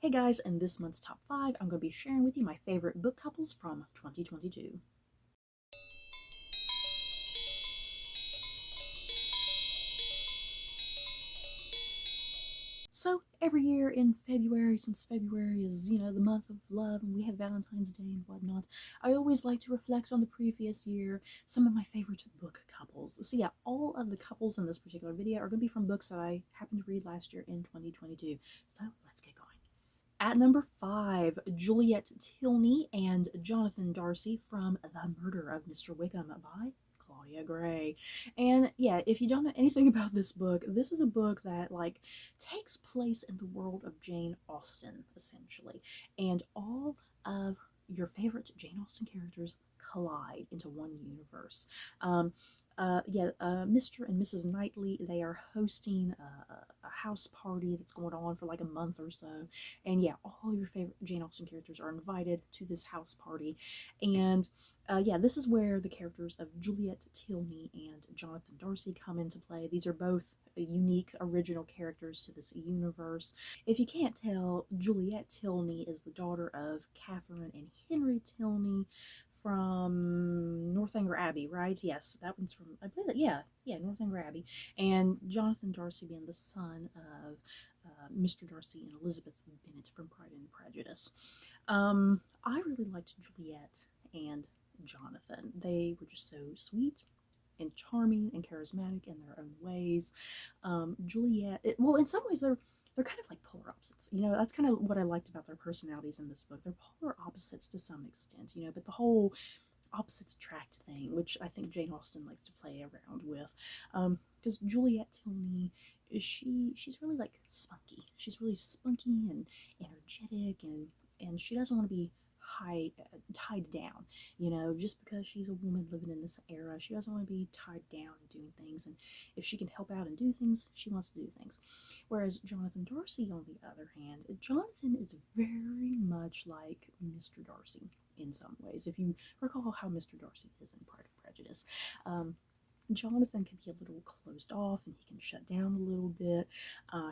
Hey guys, in this month's top 5, I'm going to be sharing with you my favorite book couples from 2022. So, every year in February, since February is, the month of love and we have Valentine's Day and whatnot, I always like to reflect on the previous year, some of my favorite book couples. So yeah, all of the couples in this particular video are going to be from books that I happened to read last year in 2022. So, let's get going. At number 5, Juliet Tilney and Jonathan Darcy from The Murder of Mr. Wickham by Claudia Gray. And yeah, if you don't know anything about this book, this is a book that takes place in the world of Jane Austen, essentially. And all of your favorite Jane Austen characters collide into one universe. Mr. and Mrs. Knightley, they are hosting a house party that's going on for like a month or so. And yeah, all your favorite Jane Austen characters are invited to this house party. And this is where the characters of Juliet Tilney and Jonathan Darcy come into play. These are both unique, original characters to this universe. If you can't tell, Juliet Tilney is the daughter of Catherine and Henry Tilney from Northanger Abbey, right? Yes, that one's from, I believe that, yeah, Northanger Abbey. And Jonathan Darcy being the son of Mr. Darcy and Elizabeth Bennet from Pride and Prejudice. I really liked Juliet and Jonathan. They were just so sweet and charming and charismatic in their own ways. Juliet, in some ways they're kind of like polar opposites. That's kind of what I liked about their personalities in this book. They're polar opposites to some extent, but the whole opposites attract thing, which I think Jane Austen likes to play around with. Because Juliet Tilney, she's really like spunky. She's really spunky and energetic, and she doesn't want to be tied down. Just because she's a woman living in this era, she doesn't want to be tied down and doing things. And if she can help out and do things, she wants to do things. Whereas Jonathan Darcy, on the other hand, Jonathan is very much like Mr. Darcy in some ways. If you recall how Mr. Darcy is in Pride and Prejudice, Jonathan can be a little closed off and he can shut down a little bit.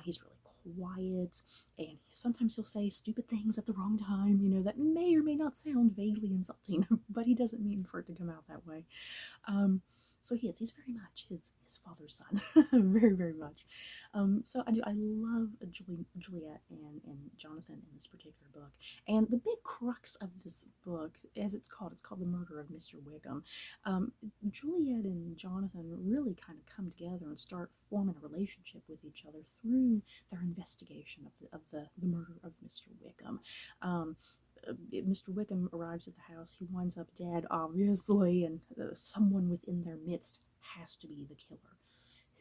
He's really quiet, and sometimes he'll say stupid things at the wrong time, that may or may not sound vaguely insulting, but he doesn't mean for it to come out that way. So he's very much his father's son, very, very much. I love Juliet and Jonathan in this particular book. And the big crux of this book, as it's called The Murder of Mr. Wickham. Juliet and Jonathan really kind of come together and start forming a relationship with each other through their investigation of the murder of Mr. Wickham. Mr. Wickham arrives at the house. He winds up dead, obviously, and someone within their midst has to be the killer.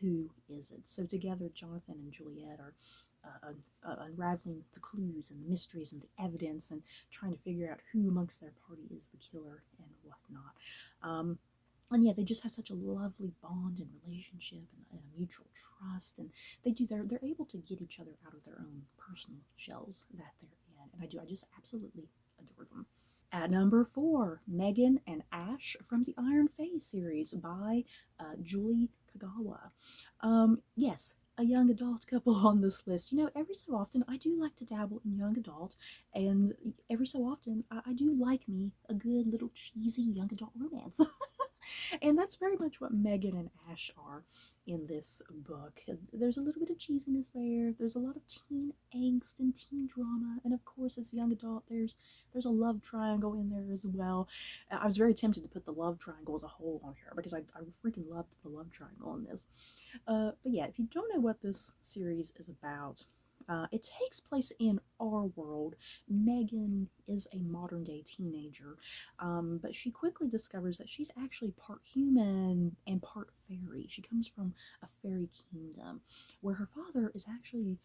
Who is it? So together, Jonathan and Juliet are unraveling the clues and the mysteries and the evidence and trying to figure out who amongst their party is the killer and whatnot. And yeah, they just have such a lovely bond and relationship and a mutual trust, and they're able to get each other out of their own personal shells that they're in, and I just absolutely adore them. At number 4, Megan and Ash from the Iron Fae series by Julie Kagawa. Yes, a young adult couple on this list. Every so often I do like to dabble in young adult, and every so often I do like me a good little cheesy young adult romance. And that's very much what Megan and Ash are in this book. There's a little bit of cheesiness there. There's a lot of teen angst and teen drama, and of course, as a young adult, there's a love triangle in there as well. I was very tempted to put the love triangle as a whole on here because I freaking loved the love triangle in this. But yeah, if you don't know what this series is about, it takes place in our world. Megan is a modern day teenager, but she quickly discovers that she's actually part human and part fairy. She comes from a fairy kingdom where her father is actually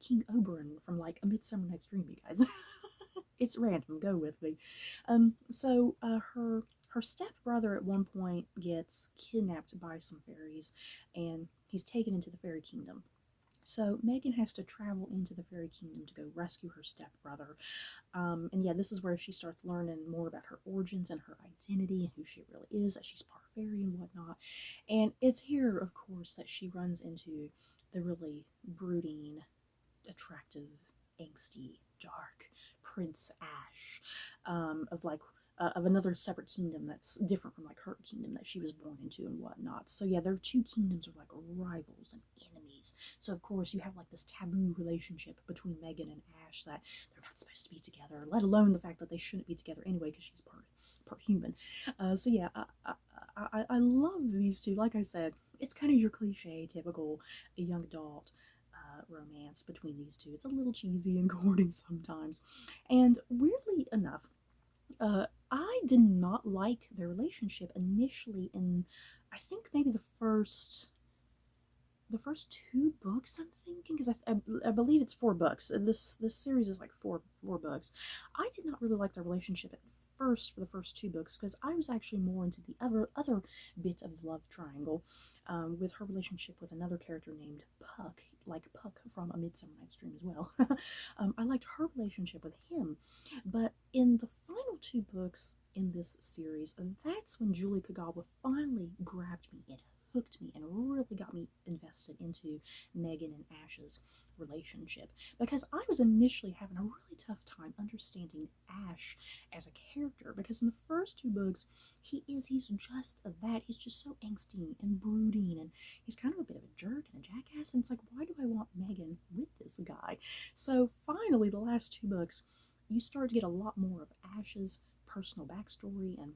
King Oberon from like A Midsummer Night's Dream, you guys. It's random, go with me. Her stepbrother at one point gets kidnapped by some fairies, and he's taken into the fairy kingdom. So Megan has to travel into the fairy kingdom to go rescue her stepbrother. And yeah, this is where she starts learning more about her origins and her identity and who she really is, that she's part fairy and whatnot. And it's here, of course, that she runs into the really brooding, attractive angsty, dark Prince Ash, of like of another separate kingdom that's different from like her kingdom that she was born into and whatnot. So yeah, their two kingdoms are like rivals and enemies. So of course you have like this taboo relationship between Megan and Ash that they're not supposed to be together, let alone the fact that they shouldn't be together anyway because she's part human. So yeah, I love these two. Like I said, it's kind of your cliche, typical young adult romance between these two. It's a little cheesy and corny sometimes. And weirdly enough, I did not like their relationship initially in, I think maybe the first two books. I'm thinking, because I believe it's 4 books. This series is like four books. I did not really like their relationship at first for the first 2 books because I was actually more into the other bit of the love triangle, with her relationship with another character named Puck, like Puck from A Midsummer Night's Dream as well. I liked her relationship with him, but in the final 2 books in this series, that's when Julie Kagawa finally grabbed me and hooked me and really got me invested into Megan and Ash's relationship, because I was initially having a really tough time understanding Ash as a character, because in the first 2 books he's just that, he's just so angsty and brooding, and he's kind of a bit of a jerk and a jackass, and it's like, why do I want Megan with this guy? So finally the last 2 books you start to get a lot more of Ash's personal backstory and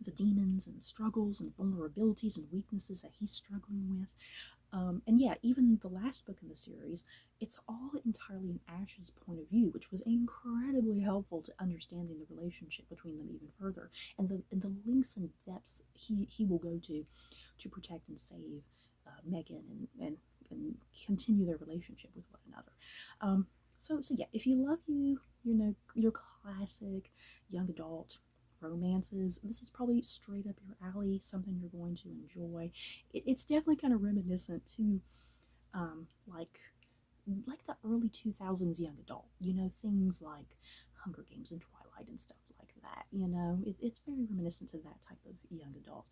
the demons and struggles and vulnerabilities and weaknesses that he's struggling with. And yeah, even the last book in the series, it's all entirely in Ash's point of view, which was incredibly helpful to understanding the relationship between them even further, and the links and depths he will go to protect and save Megan and continue their relationship with one another. So yeah, if you love your classic young adult romances, this is probably straight up your alley, something you're going to enjoy. It's definitely kind of reminiscent to like the early 2000s young adult, things like Hunger Games and Twilight and stuff like that. It's very reminiscent to that type of young adult.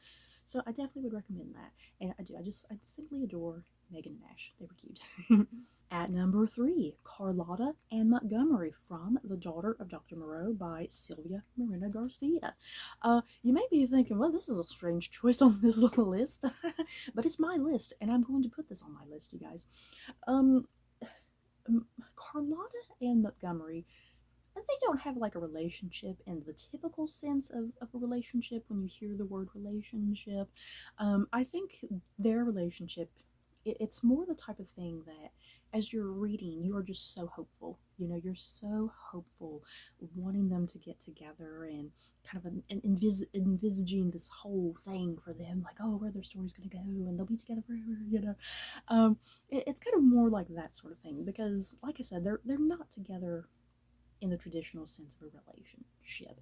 So I definitely would recommend that. And I simply adore Megan and Ash. They were cute. At number 3, Carlotta and Montgomery, from The Daughter of Dr. Moreau by Sylvia Morena Garcia. You may be thinking, well, this is a strange choice on this little list, but it's my list, and I'm going to put this on my list, you guys. Carlotta and Montgomery, they don't have like a relationship in the typical sense of a relationship when you hear the word relationship. I think their relationship, it's more the type of thing that as you're reading, you are just so hopeful. You're so hopeful, wanting them to get together and kind of envisaging this whole thing for them, like, oh, where their story's going to go and they'll be together forever. It's kind of more like that sort of thing, because like I said, they're not together in the traditional sense of a relationship.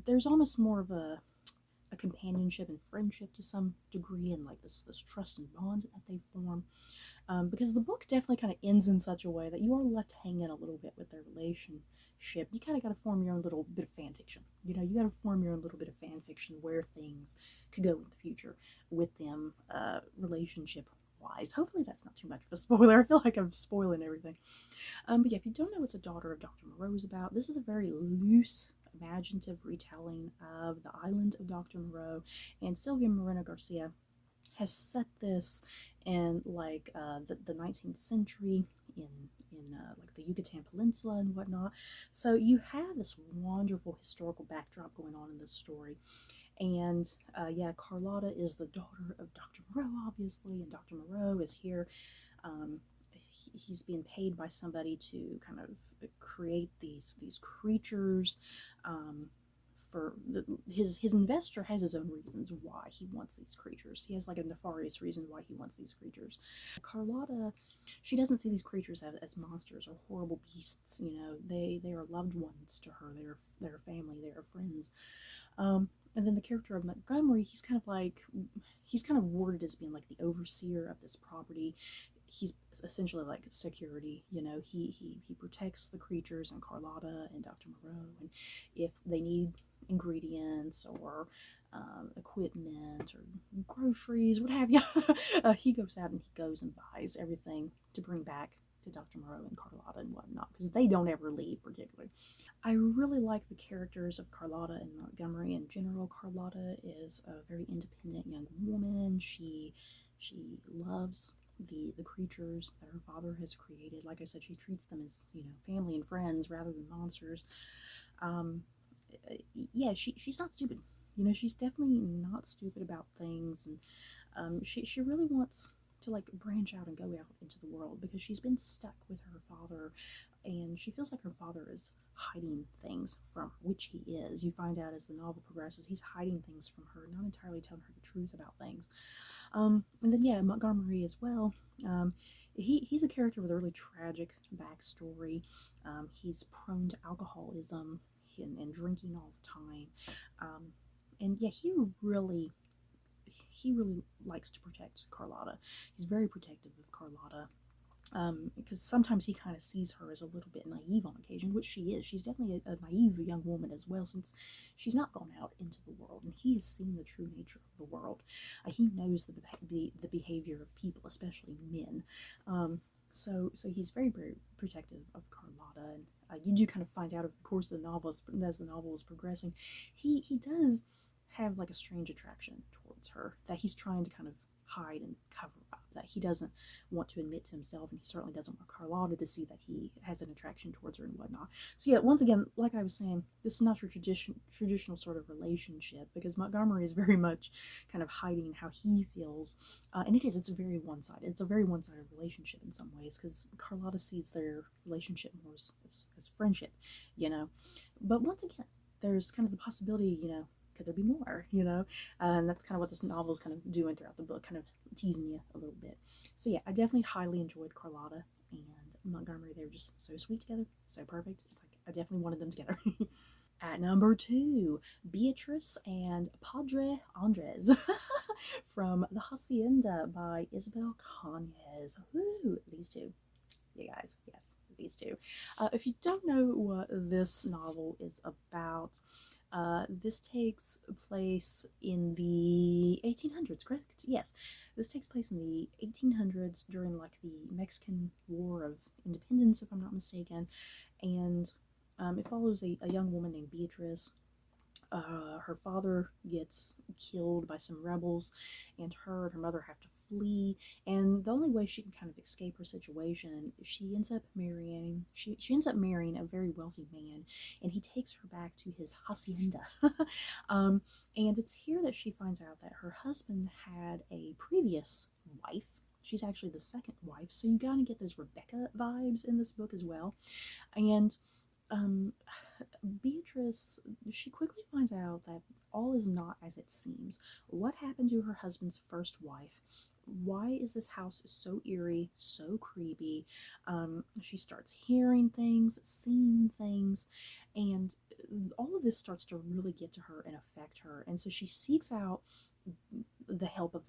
There's almost more of a companionship and friendship to some degree, and like this trust and bond that they form. Because the book definitely kind of ends in such a way that you are left hanging a little bit with their relationship. You kind of got to form your own little bit of fan fiction. You got to form your own little bit of fan fiction where things could go in the future with them, relationship wise. Hopefully that's not too much of a spoiler. I feel like I'm spoiling everything. But yeah, if you don't know what The Daughter of Dr. Moreau is about, this is a very loose, imaginative retelling of the island of Dr. Moreau, and Sylvia Morena Garcia has set this in like the 19th century in like the Yucatan Peninsula and whatnot. So you have this wonderful historical backdrop going on in this story. And yeah, Carlotta is the daughter of Dr. Moreau, obviously, and Dr. Moreau is here. He's being paid by somebody to kind of create these creatures. His investor has his own reasons why he wants these creatures. He has like a nefarious reason why he wants these creatures. Carlotta, she doesn't see these creatures as monsters or horrible beasts. They are loved ones to her. They're family. They are friends. And then the character of Montgomery, he's kind of worded as being like the overseer of this property. He's essentially like security. He protects the creatures and Carlotta and Dr. Moreau, and if they need ingredients or equipment or groceries, what have you, he goes out and he goes and buys everything to bring back to Dr. Moreau and Carlotta and whatnot, because they don't ever leave particularly. I really like the characters of Carlotta and Montgomery in general. Carlotta is a very independent young woman. She loves the creatures that her father has created. Like I said, she treats them as, family and friends rather than monsters. Um, yeah, she's not stupid. She's definitely not stupid about things, and she really wants to like branch out and go out into the world because she's been stuck with her father, and she feels like her father is hiding things from which he is. You find out as the novel progresses, he's hiding things from her, not entirely telling her the truth about things. And then yeah, Montgomery as well. He's a character with a really tragic backstory. He's prone to alcoholism and drinking all the time. And yeah, he really likes to protect Carlotta. He's very protective of Carlotta. Because sometimes he kind of sees her as a little bit naive on occasion, which she is. She's definitely a naive young woman as well, since she's not gone out into the world, and he has seen the true nature of the world. He knows the behavior of people, especially men. So he's very, very protective of Carlotta, and you do kind of find out over the course of the novel, as the novel is progressing, he does have like a strange attraction towards her that he's trying to kind of hide and cover up, that he doesn't want to admit to himself, and he certainly doesn't want Carlotta to see that he has an attraction towards her and whatnot. So yeah, once again, like I was saying, this is not your traditional sort of relationship, because Montgomery is very much kind of hiding how he feels, and it's very one-sided. It's a very one-sided relationship in some ways, because Carlotta sees their relationship more as friendship, but once again, there's kind of the possibility, could there be more, and that's kind of what this novel is kind of doing throughout the book, kind of teasing you a little bit. So yeah, I definitely highly enjoyed Carlotta and Montgomery. They were just so sweet together, so perfect. It's like I definitely wanted them together. At number 2, Beatrice and Padre Andres from The Hacienda by Isabel Cañas. Woo, these two. You guys, yes, these two. If you don't know what this novel is about, this takes place in the 1800s, correct? Yes, this takes place in the 1800s during like the Mexican War of Independence, if I'm not mistaken, and it follows a young woman named Beatrice. Her father gets killed by some rebels, and her and her mother have to flee, and the only way she can kind of escape her situation, she ends up marrying a very wealthy man, and he takes her back to his hacienda. And it's here that she finds out that her husband had a previous wife. She's actually the second wife, so you gotta get those Rebecca vibes in this book as well. And Beatrice, she quickly finds out that all is not as it seems. What happened to her husband's first wife? Why is this house so eerie, so creepy? She starts hearing things, seeing things, and all of this starts to really get to her and affect her. And so she seeks out the help of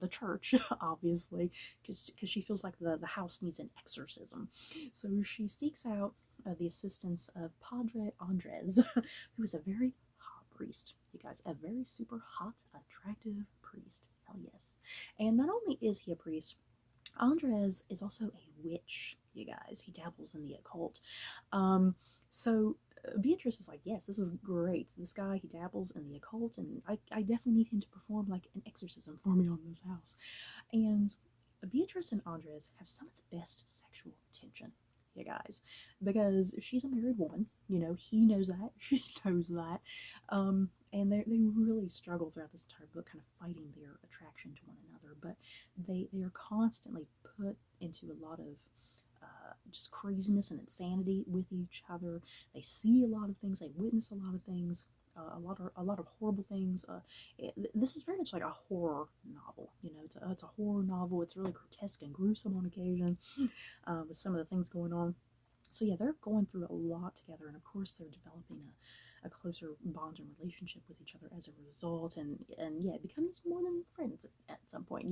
the church, obviously, because she feels like the house needs an exorcism. So she seeks out the assistance of Padre Andres, who is a very hot priest, you guys, a very super hot, attractive priest. Hell yes. And not only is he a priest, Andres is also a witch, you guys. He dabbles in the occult. So Beatrice is like, yes, this is great. This guy, he dabbles in the occult, and I definitely need him to perform like an exorcism for me on this house. And Beatrice and Andres have some of the best sexual tension, you guys, because she's a married woman. He knows that. She knows that. And they really struggle throughout this entire book, kind of fighting their attraction to one another. But they are constantly put into a lot of just craziness and insanity with each other. They see a lot of things. They witness a lot of things. A lot of horrible things. This is very much like a horror novel. It's a horror novel. It's really grotesque and gruesome on occasion, with some of the things going on. So yeah, they're going through a lot together, and of course they're developing a closer bond and relationship with each other as a result, and yeah, it becomes more than friends at some point.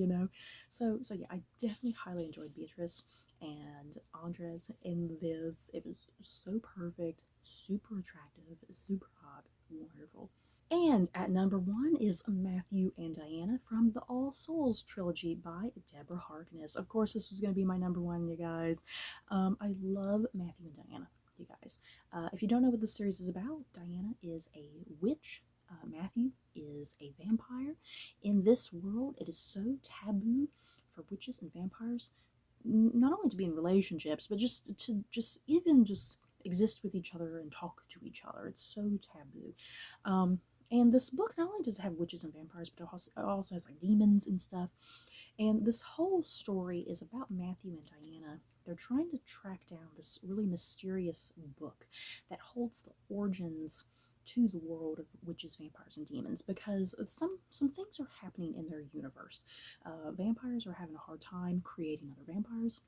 So yeah, I definitely highly enjoyed Beatrice and Andres in this. It was so perfect, super attractive, super hot, wonderful. And at number 1 is Matthew and Diana from the All Souls trilogy by Deborah Harkness. Of course, this was going to be my number 1, you guys. I love Matthew and Diana, you guys. If you don't know what this series is about, Diana is a witch. Matthew is a vampire. In this world, it is so taboo for witches and vampires not only to be in relationships, but just to even exist with each other and talk to each other. It's so taboo. And this book not only does it have witches and vampires, but it also has like demons and stuff. And this whole story is about Matthew and Diana. They're trying to track down this really mysterious book that holds the origins to the world of witches, vampires, and demons, because some things are happening in their universe. Vampires are having a hard time creating other vampires.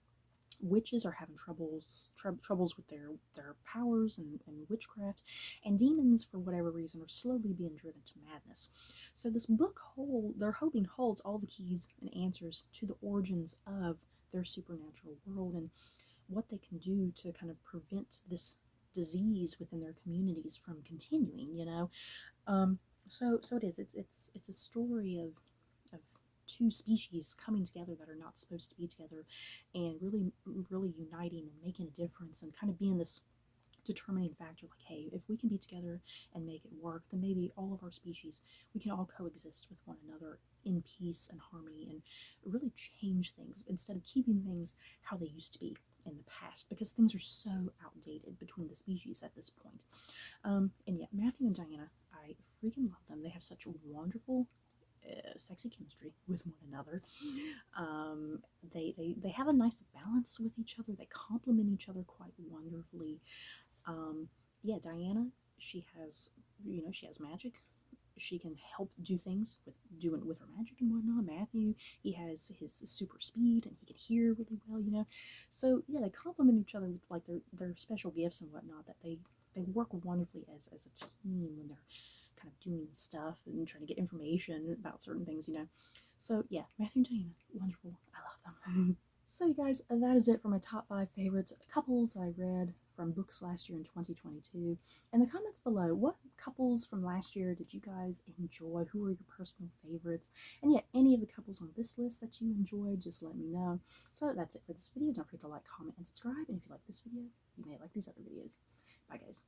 Witches are having troubles with their powers and witchcraft, and demons, for whatever reason, are slowly being driven to madness. So this book they're hoping holds all the keys and answers to the origins of their supernatural world and what they can do to kind of prevent this disease within their communities from continuing. So it is. It's a story of two species coming together that are not supposed to be together, and really uniting and making a difference, and kind of being this determining factor, like, hey, if we can be together and make it work, then maybe all of our species, we can all coexist with one another in peace and harmony, and really change things instead of keeping things how they used to be in the past, because things are so outdated between the species at this point. And yeah, Matthew and Diana, I freaking love them. They have such wonderful sexy chemistry with one another. They have a nice balance with each other. They complement each other quite wonderfully. Yeah, Diana, she has magic. She can help do things with her magic and whatnot. Matthew, he has his super speed and he can hear really well. So yeah, they complement each other with like their special gifts and whatnot, that they work wonderfully as a team when they're kind of doing stuff and trying to get information about certain things. So yeah, Matthew and Diana, wonderful. I love them. So you guys, that is it for my top 5 favorite couples that I read from books last year in 2022. In the comments below, what couples from last year did you guys enjoy? Who are your personal favorites? And yeah, any of the couples on this list that you enjoyed, just let me know. So that's it for this video. Don't forget to like, comment, and subscribe. And if you like this video, you may like these other videos. Bye guys.